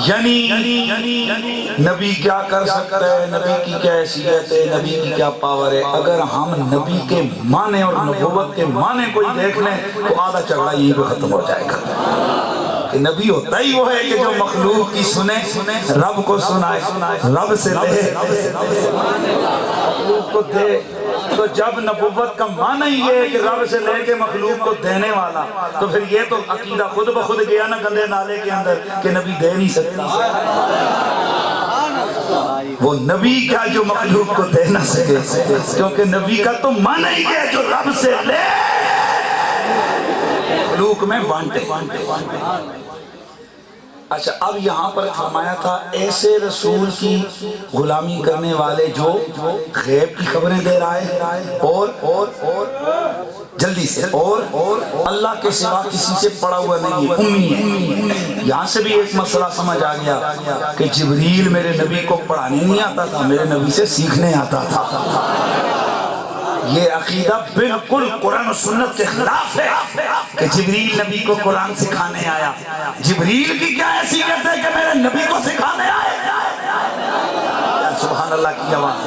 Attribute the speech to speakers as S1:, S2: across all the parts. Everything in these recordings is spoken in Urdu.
S1: یعنی نبی کیا کر سکتا ہے، نبی کی کیا حیثیت ہے، نبی کی کیا پاور ہے. اگر ہم نبی کے معنی اور نبوت کے معنی کوئی دیکھ لیں تو آدھا جھگڑا یہی پہ ختم ہو جائے گا کہ نبی ہوتا ہی وہ ہے کہ جو مخلوق کی سنے، رب کو سنائے، رب سے لے، مخلوق کو دے. تو جب نبوت کا معنی یہ ہے کہ رب سے لے کے مخلوق کو دینے والا، تو پھر یہ تو عقیدہ خود بخود گیا نا گندے نالے کے اندر کہ نبی دے نہیں سکتا. وہ نبی کیا جو مخلوق کو دے نہ سکے، کیونکہ نبی کا تو معنی ہی ہے جو رب سے لے مخلوق میں بانٹے. اچھا، اب یہاں پر فرمایا تھا ایسے رسول کی غلامی کرنے والے جو غیب کی خبریں دے رہا ہے اور جلدی سے اور اللہ کے سوا کسی سے پڑھا ہوا نہیں ہے، امی ہے. یہاں سے بھی ایک مسئلہ سمجھ آ گیا کہ جبریل میرے نبی کو پڑھانے نہیں آتا تھا، میرے نبی سے سیکھنے آتا تھا. یہ عقیدہ بالکل قرآن و سنت کے خلاف ہے کہ جبریل نبی کو قرآن سکھانے آیا. جبریل کی کیا حیثیت ہے کہ میرے نبی کو سکھانے آئے؟ سبحان اللہ کی آواز.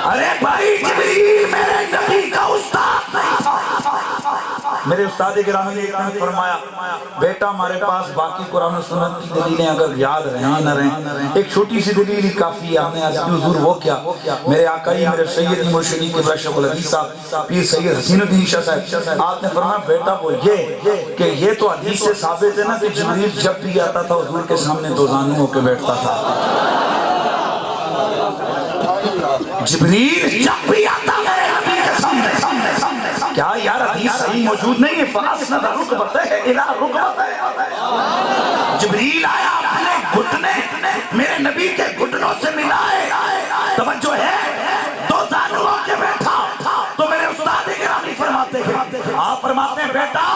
S1: ارے بھائی، جبریل میرے نبی کا استاد نہیں تھا. میرے استاد گرامی نے ایک دن فرمایا، بیٹا ہمارے پاس باقی قرآن و سنت کی دلیلیں اگر یاد رہیں نہ رہیں، ایک چھوٹی سی دلیل ہی کافی ہے. ہم نے آج بھی حضور وہ کیا، میرے آقائی میرے سیدی مرشدی کے برشق الحدیث صاحب پیر سید حسین الدین شاہ صاحب، آپ نے فرمایا بیٹا وہ یہ کہ یہ تو حدیث سے ثابت ہے نا کہ جبریل جب بھی آتا تھا حضور کے سامنے دو زانو ہو کے بیٹھتا تھا. جبریل جب بھی آتا میرے نبی کے سامنے، کیا یار حدیث صحیح موجود نہیں ہے؟ فَأَسْنَدَ رُكْبَتَيْهِ إِلَىٰ رُكْبَتَيْهِ. جبریل آیا اپنے گھٹنے میرے نبی کے گھٹنوں سے ملائے. توجہ ہے، دو زانوں کے بیٹھا. تو میرے استاد گرامی فرماتے ہیں، آپ فرماتے ہیں بیٹا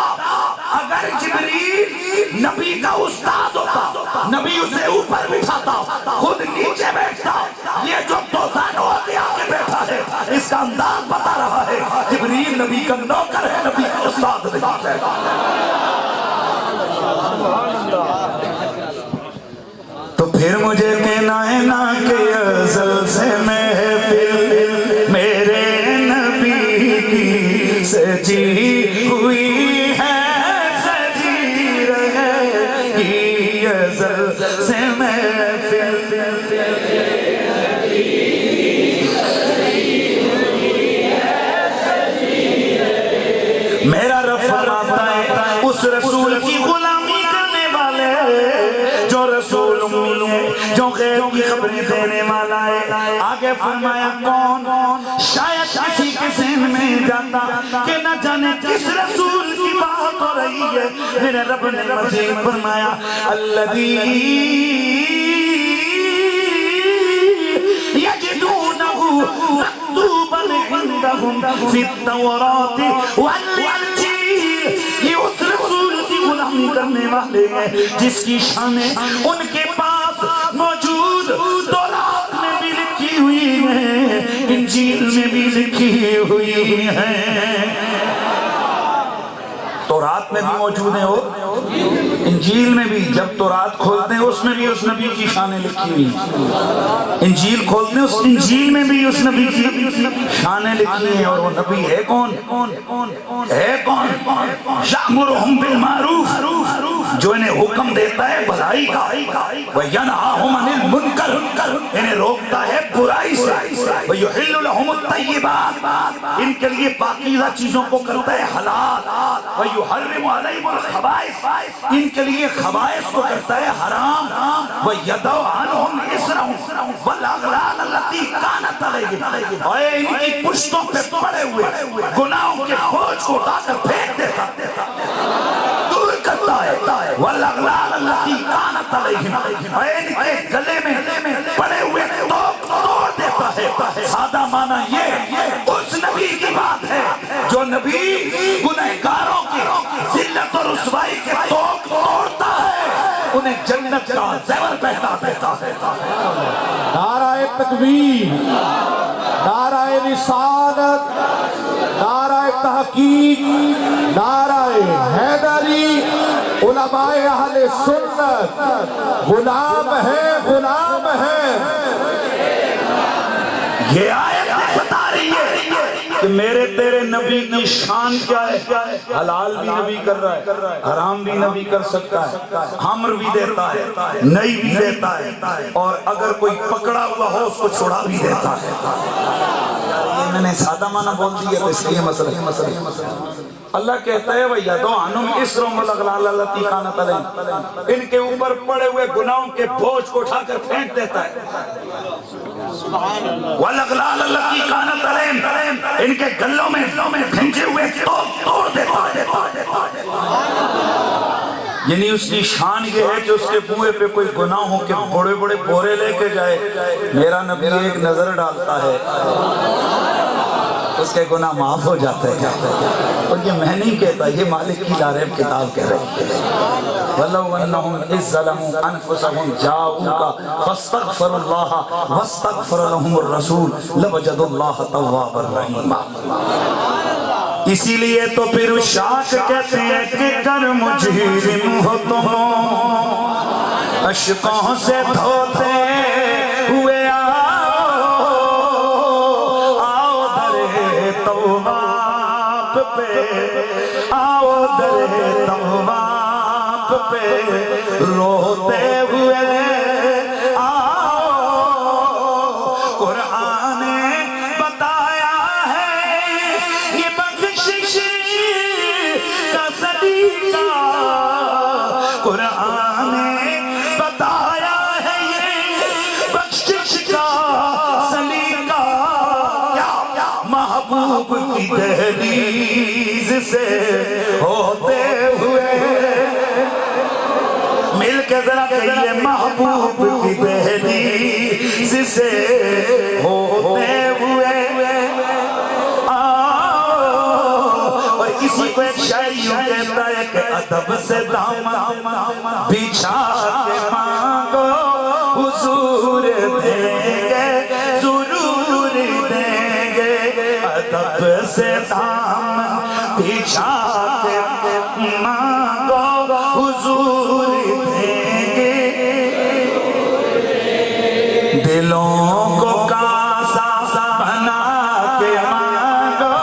S1: اگر جبریل نبی کا استاد ہوتا، نبی اسے اوپر بٹھاتا، خود نیچے بیٹھتا. یہ جو دو زانوں کے آگے بیٹھا ہے اس کا انداز بتا رہا ہے جبریل نبی کا نوکر ہے، نبی کا استاد نہیں ہے. تو پھر مجھے کہنا ہے نا کہ ازل سے محفل میرے نبی کی سجی ہوئی ہے، سجی رہے گی ازل سے محفل. میرا رب فرماتا ہے اس رسول کی غلامی کرنے والے جو رسول امی ہے، جو غیب کی خبریں دینے والا ہے. آگے فرمایا کون؟ شاید کسی کے ذہن میں جاتا کہ نہ جانے کس رسول کی بات ہو رہی ہے. میرے رب نے مزید فرمایا الذی یجدونہ مکتوبا عندہم فی التوراۃ والانجیل. یہ اس رسول کی غلامی کرنے والے ہیں جس کی شانیں ان کے پاس موجود تورات میں بھی لکھی ہوئی ہیں، انجیل میں بھی لکھی ہوئی ہیں. تورات میں بھی موجود ہیں اور انجیل میں بھی. جب تورات کھولتے ہیں اس میں بھی اس نبی کی شانیں لکھی ہوئی ہیں، انجیل کھولتے ہیں اس انجیل میں بھی اس نبی کی شانیں لکھی ہیں. اور وہ نبی ہے کون؟ ہے کون؟ یأمرہم بالمعروف، جو انہیں حکم دیتا ہے بھلائی کا، وینہاہم عن المنکر، انہیں روکتا ہے برائی سے، ویحل لہم الطیبات، ان کے لیے پاکیزہ چیزوں کو کرتا ہے حلال، ویحرم علیہم الخبائث، ان کے لیے خبائث کو کرتا ہے حرام، ویدع عنہم اسرہم والاغلال التی کانت علیہم، اور ان کی پشتوں پہ پڑے ہوئے گناہوں کے بوجھ کو اٹھا کر پھینک دیتا، دور کرتا ہے. والاغلال التی کانت علیہم، اور ان کے گلے میں پڑے ہوئے توڑ دیتا ہے. سادہ معنی یہ اس نبی کی بات ہے جو نبی گنہگاروں کی ذلت اور رسوائی کے توق توڑتا ہے، انہیں جنت کا زیور پہنا دیتا ہے.
S2: نعرہ تکبیر، نعرہ رسالت، نعرہ تحقیق، نعرہ حیدری. علماء اہل سنت غلام ہے
S1: یہ آیت بتا رہی ہے کہ میرے تیرے نبی کی شان کیا ہے. حلال بھی نبی کر رہا ہے, حرام بھی نبی کر سکتا ہے, امر بھی دیتا ہے, نہیں بھی دیتا ہے, اور اگر کوئی پکڑا ہوا ہو اس کو چھڑا بھی دیتا ہے. یہ میں نے سادہ معنی بول دیا تو اس لیے مسئلہ. اللہ کہتا ہے وَيَدُعَنُمْ إِسْرُمْ وَالْأَغْلَالَ الَّتِي كَانَتْ عَلَيْهِمْ, ان کے اوپر پڑے ہوئے گناہوں کے بوجھ کو اٹھا کر پھینک دیتا ہے. وَالْأَغْلَالَ الَّتِي كَانَتْ عَلَيْهِمْ, ان کے گلوں میں بھینجے ہوئے توڑ دیتا ہے. یعنی اس کی شان یہ ہے کہ اس کے منہ پہ کوئی گناہوں کے بڑے بڑے بورے لے کے جائے, میرا نبی ایک نظر ڈالتا ہے, اس کے گناہ معاف ہو جاتے ہیں. اور یہ میں نہیں کہتا, یہ مالک کی لارب کتاب کہہ رہی ہے. وَلَوْ أَنَّهُمْ إِذْ ظَلَمُوا أَنفُسَهُمْ جَاءُوكَ فَاسْتَغْفَرُوا اللَّهَ وَاسْتَغْفَرَ لَهُمُ الرَّسُولُ لَوَجَدُوا اللَّهَ تَوَّابًا رَحِيمًا. اسی لیے تو پھر شاک کہتے ہیں کہ گر مجرم ہو تم اشکوں سے دھوتے ہوئے آؤ در تواب پہ, آؤ در تواب پہ روتے ہوئے آؤ. قرآن نے بتایا ہے یہ بخشش کا سلیقہ, قرآن نے بتایا ہے یہ بخشش کا سلیقہ. محبوب کی دہلیز سے ہوتے ہوئے, مل کے ذرا کہیے محبوب کی دہلیز سے ہوتے ہوئے اور اسی کو ایک شاعر یوں کہتا ہے کہ ادب سے دامن بچھا کے مانگو حضور دیں گے ضرور دیں گے. ادب سے دامن بچھا کے مانگو حضور دیں گے. دلوں کو کاسا بنا کے مانگو,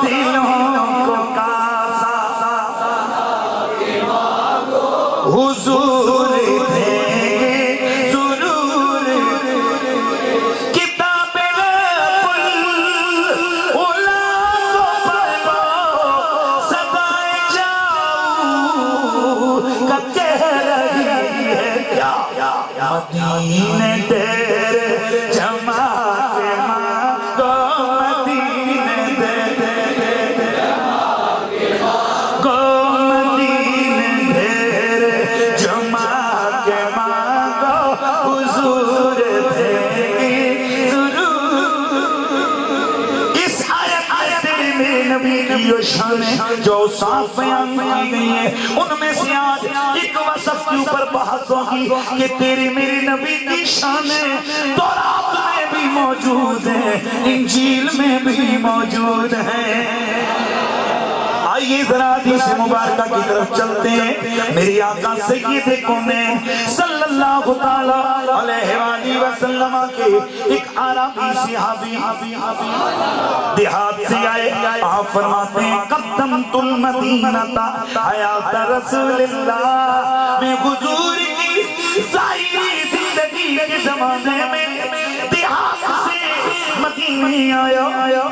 S1: دلوں کو کاسا حضور دیں گے ضرور. کتاب رب العلا کو پڑھو سدائے جاؤ کا کہہ رہی ہے کیا. مدینے تیرے جمع کے مانگو, مدینے تیرے جمع کے مانگو, مدینے تیرے جمع کے مانگو حضور دیں گے ضرور. اس آیت میں نبی کی جو شانیں جو صاف بیان کی گئی ہیں, ان میں سے آج ایک وصف کے اوپر بحث ہوگی کہ تیری میری نبی کی شانیں تورات میں بھی موجود ہیں, انجیل میں بھی موجود ہیں. آئیے ذرا حدیث مبارکہ کی طرف چلتے ہیں. میری آقا سید کونین صلی اللہ تعالی علیہ وآلہ وسلم کے ایک عربی صحابی دیہات سے آئے. آپ فرماتے ہیں قدمت المدینہ حیات رسول اللہ, میں حضور کی ظاہری زندگی کے زمانے میں دیہات سے مدینے آیا.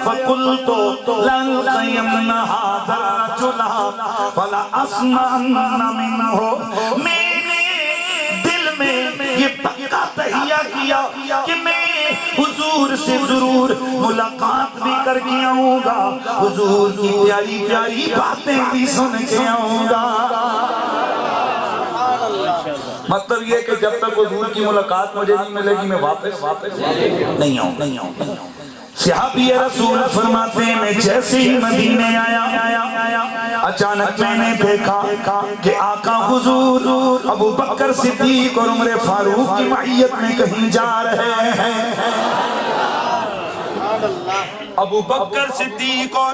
S1: فقلت لَنْقَيَمْنَ هَذَا الرَّجُلَ فَلَا أَسْمَعَنَّ مِنْهُ, میں نے دل میں یہ پکا تہیہ کیا کہ میں حضور سے ضرور ملاقات بھی کر کے آؤں گا, حضور کی پیاری پیاری باتیں بھی سن کے آؤں گا. مطلب یہ کہ جب تک حضور کی ملاقات مجھے نہیں ملے گی میں واپس نہیں آؤں. صحابی رسول فرماتے ہیں میں جیسے ہی مدینے آیا اچانک میں نے دیکھا کہ آقا حضور ابو بکر صدیق اور عمر فاروق کی معیت میں کہیں جا رہے ہیں. ابو بکر صدیق اور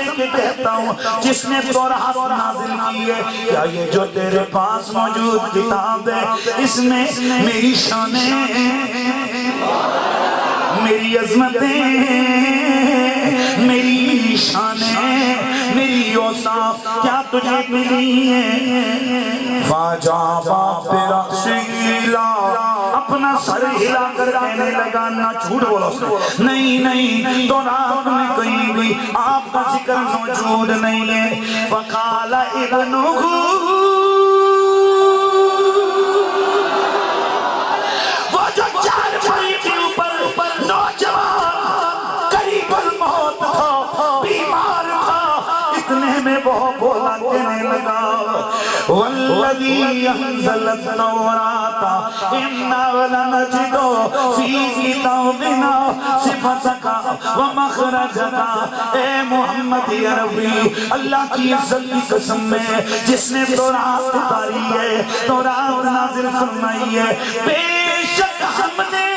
S1: دے کے کہتا ہوں جس نے تورات نازل کی ہے، کیا یہ جو تیرے پاس موجود کتاب ہے اس میں میری شانیں، میری عظمتیں، میری شانیں، میری اوصاف کیا تجھے ملی ہیں؟ فاجابا برأسِلَا، اپنا سر ہلا کر کہنے لگا، نہ جھوٹ بولا اس نے، نہیں تورات میں کہیں بھی آپ کا ذکر موجود نہیں ہے۔ فقال ابنہ، وہ جو چار بھائی کے اوپر نوجوان قریب الموت تھا، بیمار تھا، اتنے میں وہ بولا کہنے لگا، والذی انزل التوراۃ انا لنجد فی کتابنا صفتک ومخرجک۔ اے محمد عربی، اللہ کی عزت کی قسم میں جس نے تورات اتاری ہے، تورات نازل فرمائی ہے، بے شک ہم نے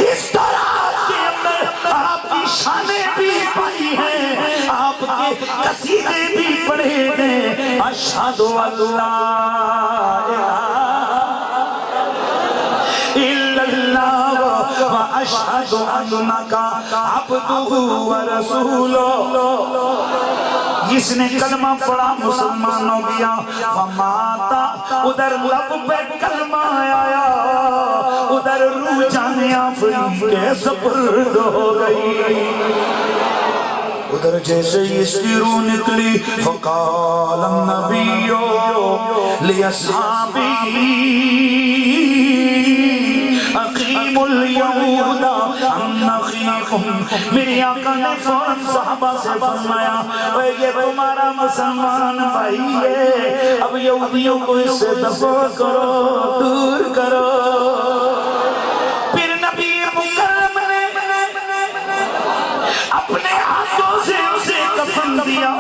S1: اس تورات کے اندر آپ کی شانیں بھی پائی ہیں، آپ کے قصیدے بھی پڑھے ہیں۔ اشہد اللہ الا اللہ واشہد انک عبدہ ورسولہ۔ جس نے کلمہ پڑھا مسلمان ہو گیا، فماتا، ادھر لب پہ کلمہ آیا، ادھر روح جانے آفرین کے سپرد ہو گئی، ادھر جیسے اس کی روح نکلی۔ فقال النبی لاصحابہ اقیموا الیہود ام نخیکم۔ میری آقا نے فوراً صحابہ سے فرمایا، اے یہ تمہارا مسلمان بھائی ہے، اب یہودیوں کو اس سے دفع کرو، دور کرو۔ پھر نبی مکرم نے اپنے ہاتھوں سے اسے کفن دیا،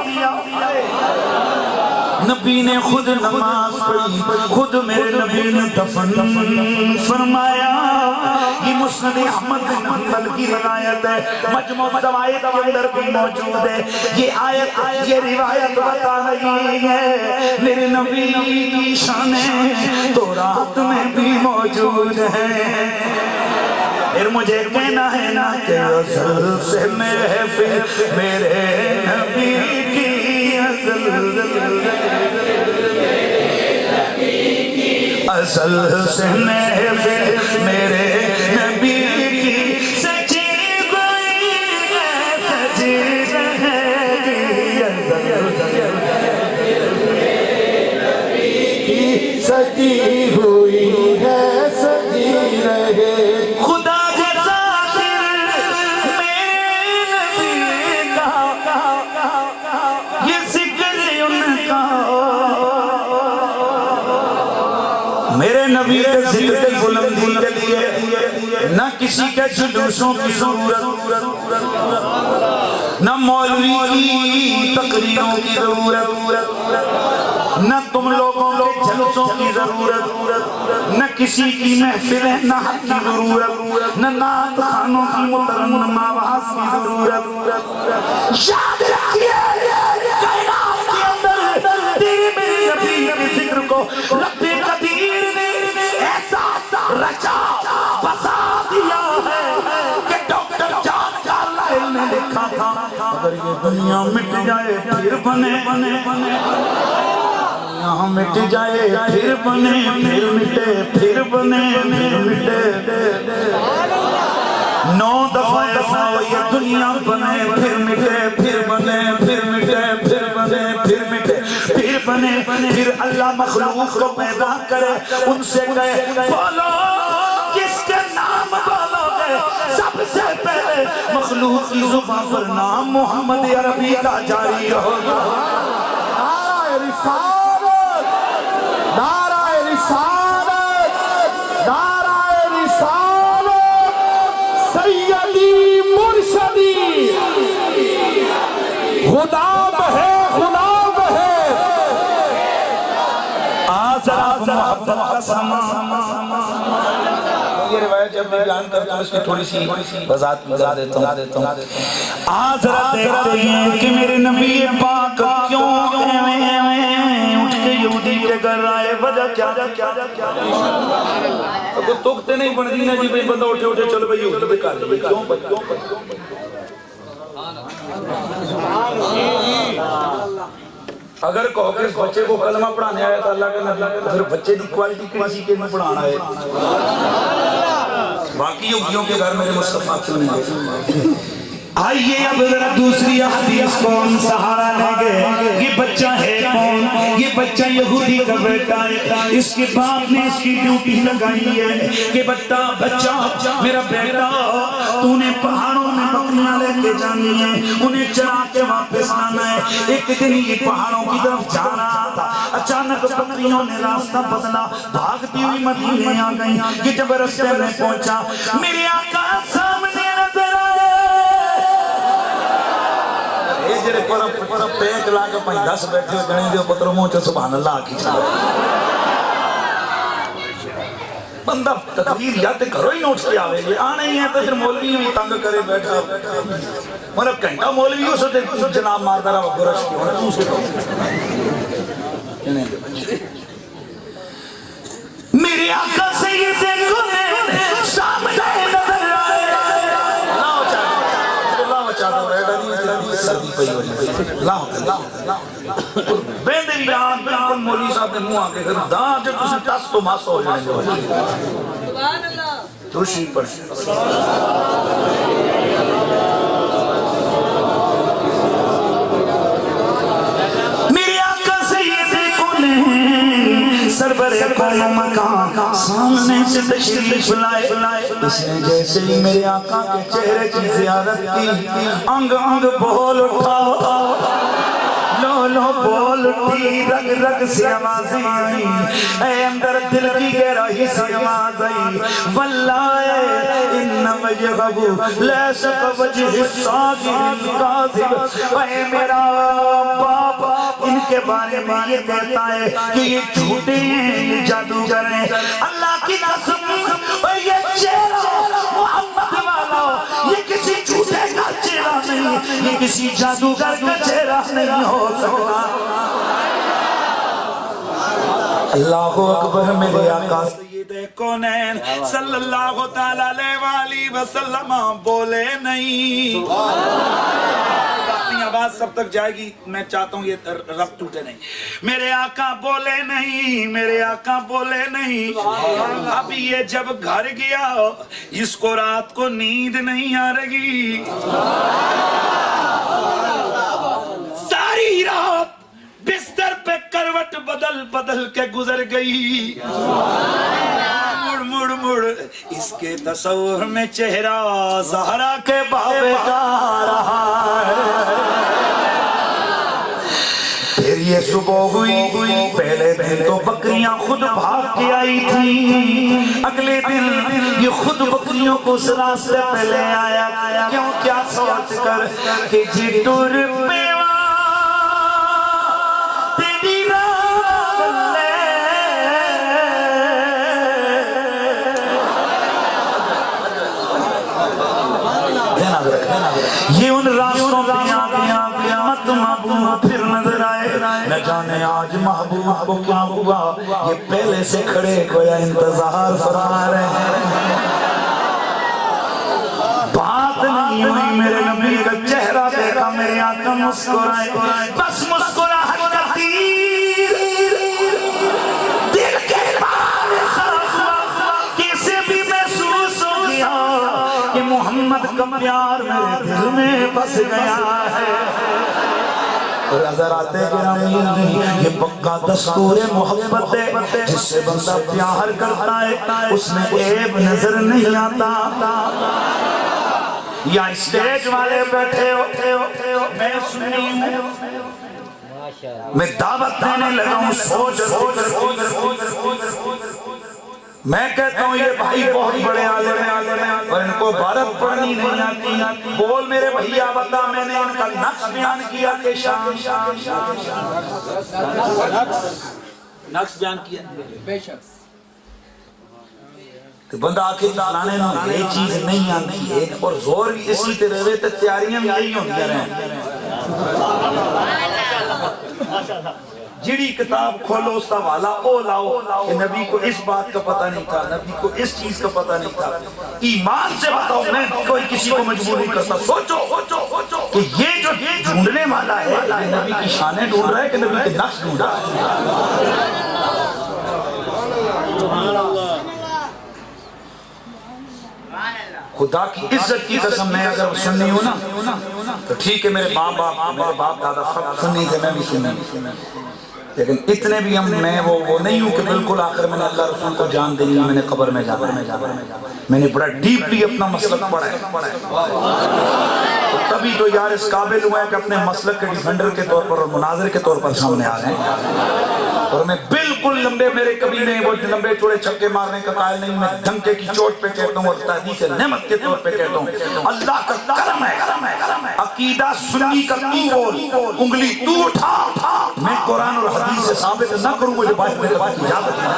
S1: نبی نے خود نماز پڑھی، خود میرے نبی نے دفن فرمایا۔ یہ مسند احمد بن حنبل کی روایت ہے، مجموع الزوائد کے اندر بھی موجود ہے۔ یہ آیت، یہ روایت بتا رہی ہے میرے نبی کی شانیں تورات میں بھی موجود ہیں۔ پھر مجھے کہنا ہے نا کہ ازل سے محفل میرے نبی کی، ازل سے محفل میرے نبی کی، سجی گئی ہے سجی رہے گی،
S2: سجی ہوئی ہے سجی رہے۔
S1: خدا کے ذاکر میرے نبی کا، یہ ذکر ان کا، میرے نبی کے ذکر بلندی کے لیے نہ کسی کے جلوسوں کی ضرورت، نہ مولوی کی تقریروں کی ضرورت، نہ تم لوگوں کے جلسوں کی ضرورت، نہ کسی کی محفل نعت کی ضرورت، نہ نعت خانوں کی مترنم آواز کی ضرورت۔ یاد رکھیے کائنات کے اندر تیرے میرے نبی کے ذکر کو رب قدیر نے ایسا رچا بسا دیا ہے کہ ڈاکٹر جان کارلائل نے لکھا تھا، اگر یہ دنیا مٹ جائے پھر بنے، یہاں مٹ جائے پھر بنے، پھر مٹے پھر بنے، پھر مٹے، 9 دفعہ ایسا ہو یہ دنیا بنے پھر مٹے، پھر بنے پھر مٹے، پھر بنے پھر مٹے، پھر بنے، پھر اللہ مخلوق کو پیدا کرے، ان سے کہے بولو کس کے نام بولو گے، سب سے پہلے مخلوق کی زبان پر نام محمد عربی کا جاری ہوگا۔
S2: نعرہ رسالت، نعرہ رسالت، نعرہ رسالت، سیدی مرشدی، غلام ہے غلام ہے۔
S1: آزرا محبت کا سامان، یہ روایت جب میں بیان کرتا ہوں اس کی تھوڑی سی وضاحت بتا دیتا ہوں. حضرت دیکھتے ہیں کہ میرے نبی پاک کیوں اٹھ کے یہودی کے گھر آئے, وجہ کیا تو توکتے نہیں بن دینا جی بھئی بندہ اٹھے چلو بھئی یہودی پہ کر دی, کیوں اگر کہو کہ اس بچے کو کلمہ پڑھانے آیا تھا اللہ کا نبی, پھر بچے دی کوالٹی کسی کے میں پڑھانا ہے. باقی یہودیوں کے گھر میرے مصطفیٰ کیوں نہیں. آئیے اب ذرا دوسری حدیث کون سہارا لے گئے. یہ بچہ ہے کون؟ یہ بچہ یہودی کا بیٹا ہے. اس کے باپ نے اس کی ڈیوٹی لگائی ہے کہ بچہ میرا بیٹا, تو نے پہاڑوں میں بکریاں لے کے جانی ہیں, انہیں چرا کے واپس آنا ہے. ایک دن یہ پہاڑوں کی طرف جا رہا تھا, اچانک بکریوں نے راستہ بدلا, بھاگتی ہوئی مدینے آ گئی. کہ جب راستے میں پہنچا میرے آقا سامنے نظر آئے. جڑے پر پیک لا کے 10 بیٹھے گنے دے پتر منہ چ سبحان اللہ کی چلا بندہ تقریر یا تے گھروں ہی نوٹس پہ آوے گے, آنے ہی ہیں تو پھر مولوی بھی تنگ کرے بیٹھا. مطلب گھنٹہ مولوی ہو سکتے جناب ماردارا برش کی ہونا تو سے میرے آقا سید کنے سامنے نظر آئے. سردی پئی ہوئی بیندے بھی آن بالکل مولی صاحب نے منہ آگے کر دان جب تسی ٹس تو ماس ہو جانے گے. سبحان اللہ درشی پر میرے آقا سید کنے سربر کون مکان سامنے سے تشریف لائے. اس نے جیسے ہی میرے آقا کے چہرے کی زیارت کی, انگ انگ بول اٹھا, لو لو بول اٹھی, رگ رگ سے آوازیں آئی, اے اندر دل کی گہرائی سے آواز آئی, واللہ ان وجہہ لیس کوجہ الصادق الکاذب. اے میرا باپ ان کے بارے میں یہ کہتا ہے کہ یہ جھوٹے ہیں, یہ جادوگر ہیں. اللہ کی قسم اور یہ چہرہ محمد والا, یہ کسی جھوٹے کا چہرہ نہیں, یہ کسی جادوگر کا چہرہ نہیں ہو سکتا. اللہ اکبر. میرے آقا سید کونین صلی اللہ تعالی علیہ وآلہ وسلم بولے نہیں. اپنی آواز سب تک جائے گی, میں چاہتا ہوں یہ رب ٹوٹے نہیں. میرے آقا بولے نہیں, میرے آقا بولے نہیں. اب یہ جب گھر گیا اس کو رات کو نیند نہیں آ رہی, ساری رات بستر پہ کروٹ بدل بدل کے گزر گئی. مڑ مڑ اس کے تصور میں چہرہ زہرا کے بابے کا رہا ہے. پھر یہ صبح ہوئی, پہلے دن تو بکریاں خود بھاگ کے آئی تھی, اگلے دن یہ خود بکریوں کو اس راستے پہ لے آیا. کیوں کیا سوچ کر کہ جی ٹور پیوا تیری رات لے. یہ ان راستوں پہ مت محبوب پھر نظر آئے, نہ جانے آج محبوب کو کیا ہوا. یہ پہلے سے کھڑے گویا انتظار فرما رہے ہیں. بات نہیں ہوئی, میرے نبی کا چہرہ دیکھا, میرے آقا مسکرائے, بس مسکراہٹ کا تیر دل کے پار خاص ہوا. کسے بھی محسوس ہو گیا کہ محمد کا پیار میرے دل میں بس گیا ہے. حضرات گرامی, یہ پکا دستور محبت ہے, جس سے بندہ پیار کرتا ہے اس میں عیب نظر نہیں آتا. یا اسٹیج والے بیٹھے ہو, میں سنی ہوں, میں دعوت دینے لگا ہوں, سوچ میں کہتا ہوں یہ بھائی بہت بڑے عالم ہیں اور ان کو عبارت پڑھنی نہیں آتی. بول میرے بھیا بتا, میں نے ان کا نقص بیان کیا کہ نقص بیان کیا, تو بندہ آکے فلانے نو یہ چیز نہیں آتی ہے اور زور بھی اسی تے رہے تو تیاریاں بھی یہی ہوتی رہے جڑی کتاب کھولو اس کا والا او لاؤ کہ نبی کو اس بات کا پتہ نہیں تھا، نبی کو اس چیز کا پتہ نہیں تھا. ایمان سے بتاؤ، میں کوئی کسی کو مجبور نہیں کرتا. سوچو کہ یہ جو ڈھونڈنے والا ہے یہ نبی کی شانیں ڈھونڈ رہا ہے کہ نبی کے نقش ڈھونڈ رہا ہے؟ خدا کی عزت کی قسم میں اگر سننی ہوں نا تو ٹھیک ہے، میرے باپ دادا سب سننی تھے، میں بھی سننی، لیکن اتنے بھی میں وہ نہیں ہوں کہ بالکل آخر میں نے اللہ رسول کو جان دینی، میں نے قبر میں جانا، میں نے بڑا ڈیپلی اپنا مسلک پڑھا ہے. تبھی تو یار اس قابل ہوا ہے کہ اپنے مسلک کے ڈیفینڈر کے طور پر اور مناظر کے طور پر سامنے آ رہے ہیں. اور میں بالکل لمبے میرے کبھی نہیں وہ لمبے چوڑے چھکے مارنے کا قائل نہیں، میں دھمکے کی چوٹ پہ کہتا ہوں اور تحدیث نعمت کے طور پہ کہتا ہوں اللہ کا کرم ہے. عقیدہ سنی کا تو بول، انگلی تو اٹھا، میں قرآن اور حدیث سے ثابت نہ کروں مجھے بات میرے بات کی اجازت ہے.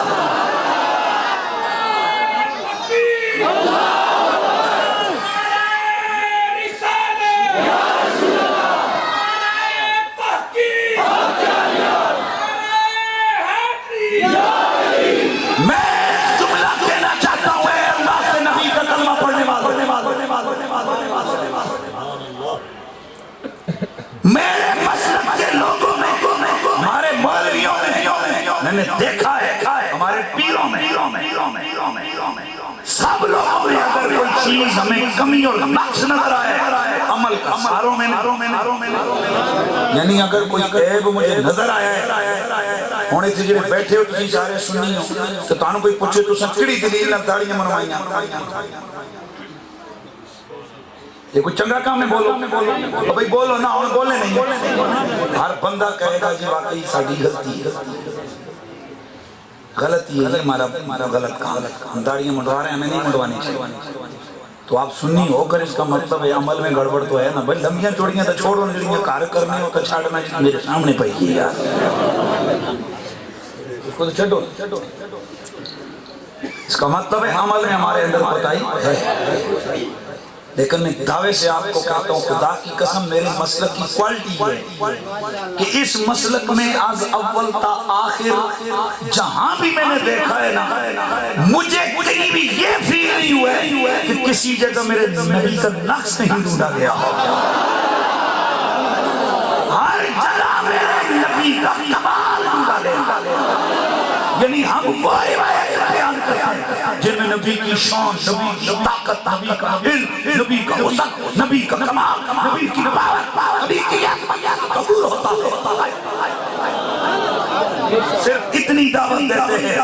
S1: میرے مسلک کے لوگوں میں، ہمارے مولویوں میں نے دیکھا ہے، ہمارے پیروں میں، سب لوگوں میں اگر کوئی چیز ہمیں کمی اور نقص نظر آئے عمل کا، ساروں میں یعنی اگر کوئی عیب مجھے نظر آیا ہے ہونے تھے جنہیں بیٹھے ہو تھی سارے سننی ہو تو تانوں کوئی پوچھے تو سکڑی دلیل نہ داڑیاں منوائیاں. یہ کوئی چنگا کام ہے؟ بولو بھائی، بولو نا، اور بولے نہیں. ہر بندہ کہے گا جی واقعی ساڑھی غلطی ہے، غلطی ہے، ہمارا غلط کام، ہم داڑیاں منڈوا رہے ہیں، ہمیں نہیں منڈوانی چاہیے. تو آپ سننی ہو کر اس کا مطلب ہے عمل میں گڑبڑ تو ہے نا بھائی. لمبیاں چوڑیاں تو چھوڑو، جڑیاں کار کرنے ہو تو چھاڑنا میرے سامنے پئی ہے یار، اس کو تو چھڑو. اس کا مطلب ہے عمل میں ہمارے اندر کوتاہی ہے. لیکن میں دعوے سے آپ کو کہتا ہوں خدا کی قسم میرے مسلک کی کوالٹی ہے کہ اس مسلک میں از اول تا آخر جہاں بھی میں نے دیکھا ہے نا، مجھے کہیں بھی یہ فیل نہیں ہوا ہے کہ کسی جگہ میرے نبی کا نقص نہیں ڈھونڈا گیا. ہر جگہ میرے نبی کا کمال ڈھونڈا گیا. یعنی ہم وہ روایت بیان کرتے ہیں جن میں نبی کی شان، نبی کی طاقت، نبی کا علم، نبی کا وسعت، نبی کا کمال، نبی کی نبوت، نبی کی عظمت قبول ہوتا ہے. صرف اتنی دعوت دیتے ہیں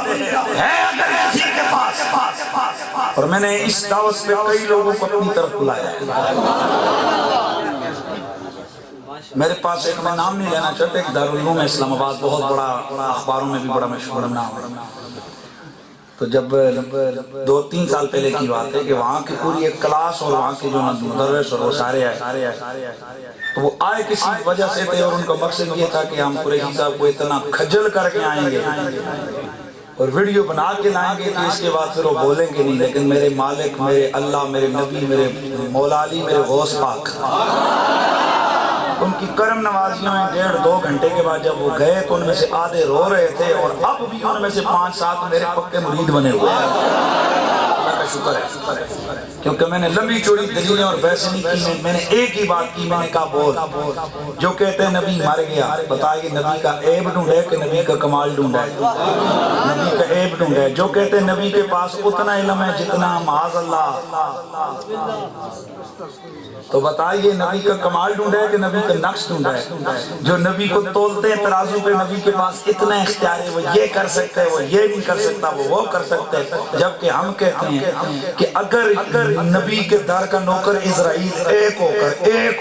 S1: ہے اگر کسی کے پاس. اور میں نے اس دعوت پہ کئی لوگوں کو اپنی طرف بلایا ہے. میرے پاس ایک، میں نام نہیں لینا چاہتا، ایک دارالعلوم اسلام آباد، بہت بڑا، اخباروں میں بھی بڑا مشہور نام ہے. تو جب 2-3 سال پہلے کی بات ہے کہ وہاں کی پوری ایک کلاس اور وہاں کے جو مدرس اور وہ سارے آئے تو وہ آئے کسی وجہ سے تھے اور ان کا مقصد یہ تھا کہ ہم قریشی صاحب کو اتنا کھجل کر کے آئیں گے اور ویڈیو بنا کے لائیں گے کہ اس کے بعد پھر وہ بولیں گے نہیں. لیکن میرے مالک، میرے اللہ، میرے نبی، میرے مولا علی، میرے غوث پاک، ان کی کرم نوازیوں میں 1.5-2 گھنٹے کے بعد جب وہ گئے تو ان میں سے آدھے رو رہے تھے اور اب بھی ان میں سے 5-7 میرے پکے مرید بنے ہوئے ہیں. اللہ کا شکر ہے کیونکہ میں نے لمبی چوڑی دلیلیں اور بحث نہیں کی. میں نے ایک ہی بات کی، میں نے کہا بول جو کہتے ہیں نبی مر گیا، بتائیے نبی کا عیب ڈھونڈے کہ نبی کا کمال ڈھونڈا ہے؟ نبی کا عیب ڈھونڈا ہے. جو کہتے ہیں نبی کے پاس اتنا علم ہے جتنا معاذ اللہ، تو بتائیے نبی کا کمال ڈھونڈا ہے کہ نبی کا نقص ڈھونڈا ہے؟ جو نبی کو تولتے ہیں ترازو پہ، نبی کے پاس اتنا اختیار ہے، وہ یہ کر سکتا ہے، وہ یہ نہیں کر سکتا، وہ کر سکتا ہے. جبکہ ہم کہتے ہیں کہ اگر نبی کے در کا نوکر اسرائیل ایک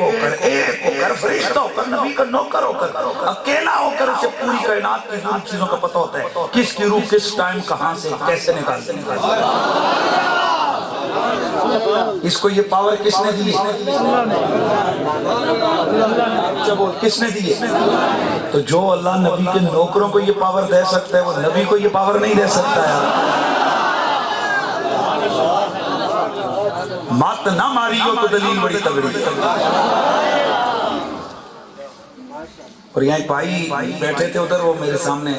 S1: ہو کر فرشتہ ہو کر نبی کا نوکر ہو کر اکیلا ہو کر اسے پوری کائنات کی ان چیزوں کا پتہ ہوتا ہے کس کی روح کس ٹائم کہاں سے کیسے نکالتے ہیں. اس کو یہ پاور کس نے دی؟ کس نے دی؟ تو جو اللہ نبی کے نوکروں کو یہ پاور دے سکتا ہے وہ نبی کو یہ پاور نہیں دے سکتا ہے. مات نہ ماری ہو تو دلیل بڑی تگڑی. اور یہاں پائی بیٹھے تھے ادھر، وہ میرے سامنے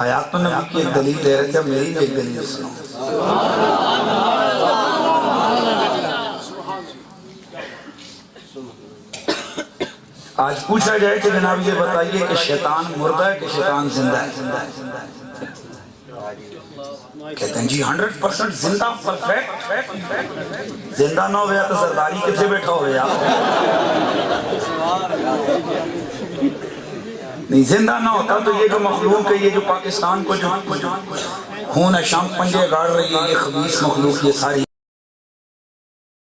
S1: آیات النبی کی ایک دلیل دے رہے تھے، میری بھی ایک دلیل سنو. آج پوچھا جائے کہ جناب یہ بتائیے کہ شیطان مردہ ہے کہ شیطان زندہ ہے؟ کہتے ہیں جی 100% زندہ، پرفیکٹ. زندہ نہ ہو گیا تو سرداری کتنے بیٹھا ہو گیا؟ نہیں، زندہ نہ ہوتا تو یہ جو مخلوق ہے، یہ جو پاکستان کو جو خون شام پنجے گاڑ رہی ہے، یہ خبیث مخلوق، یہ ساری